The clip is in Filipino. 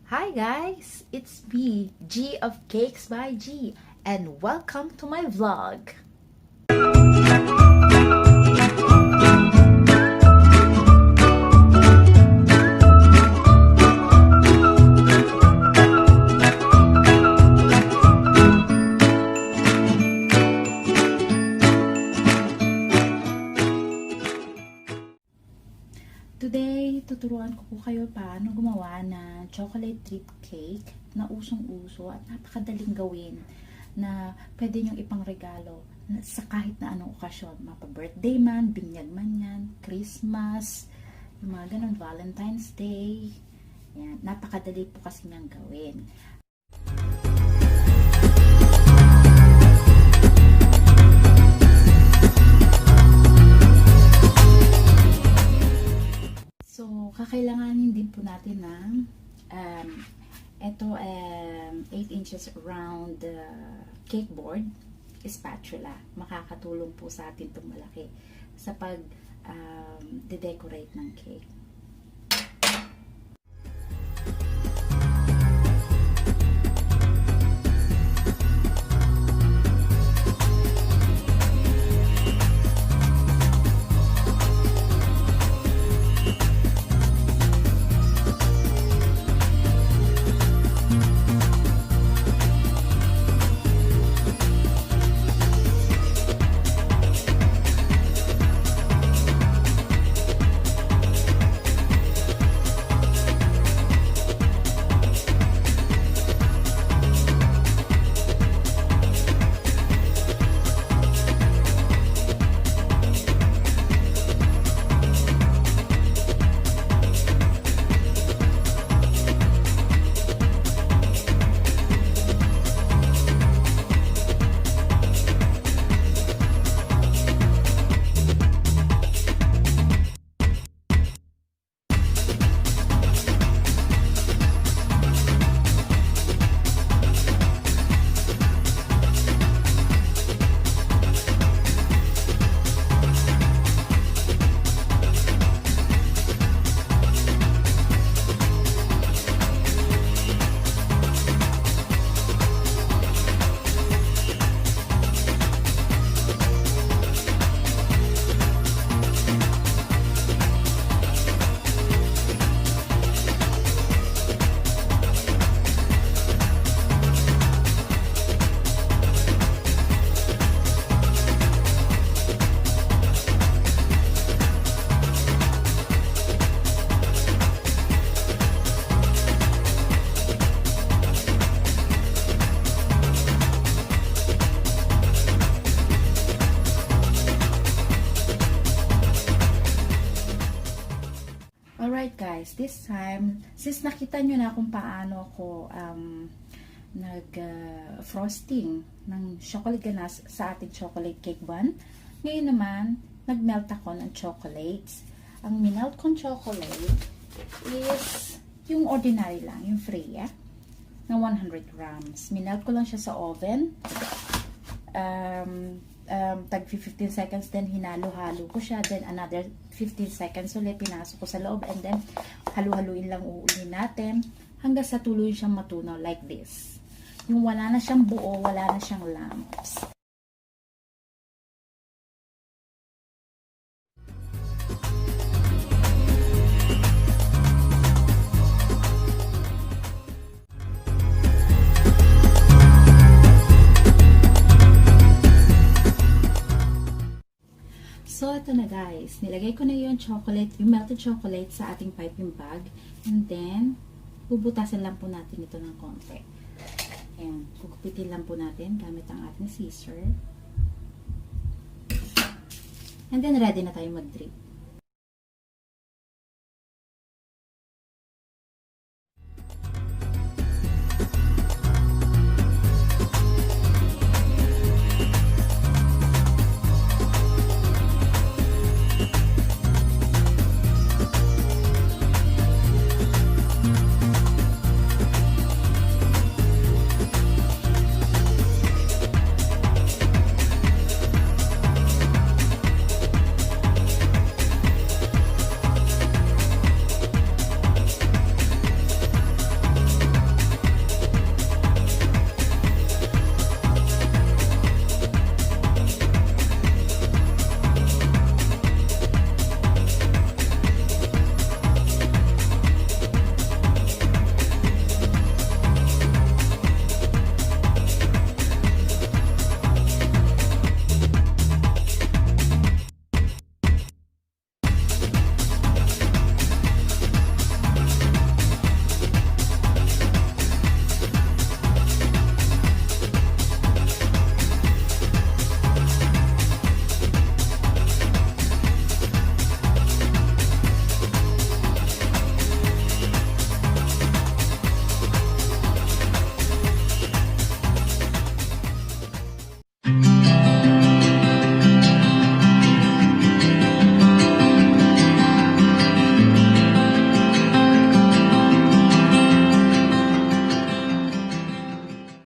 Hi guys, it's me, G of Cakes by G, and welcome to my vlog. Today, tuturuan ko po kayo paano gumawa ng chocolate drip cake na usong-uso at napakadaling gawin na pwede nyong ipangregalo sa kahit na anong okasyon. Mapa-birthday man, binyag man yan, Christmas, yung mga ganun, Valentine's Day. Yan, napakadali po kasi niyang gawin. So, kakailanganin din po natin ng ito 8 inches round cake board, spatula. Makakatulong po sa atin itong malaki sa pag de-decorate ng cake. Alright guys, this time, since nakita nyo na kung paano ako nag-frosting ng chocolate ganache sa ating chocolate cake bun, ngayon naman, nag-melt ako ng chocolates. Ang minelt kong chocolate is yung ordinary lang, yung Freya, na 100 grams. Minelt ko lang siya sa oven. Tag 15 seconds, then hinalo-halo ko siya, then another 15 seconds ulit pinasok ko sa loob, and then halu-haluin lang uuli natin hanggang sa tuloy siyang matunaw like this. Yung wala na siyang buo, wala na siyang lumps. So, ito na guys. Nilagay ko na yung chocolate, yung melted chocolate sa ating piping bag. And then, bubutasan lang po natin ito ng konti. Ayan. Kukupitin lang po natin gamit ang ating scissor. And then, ready na tayo mag-drip.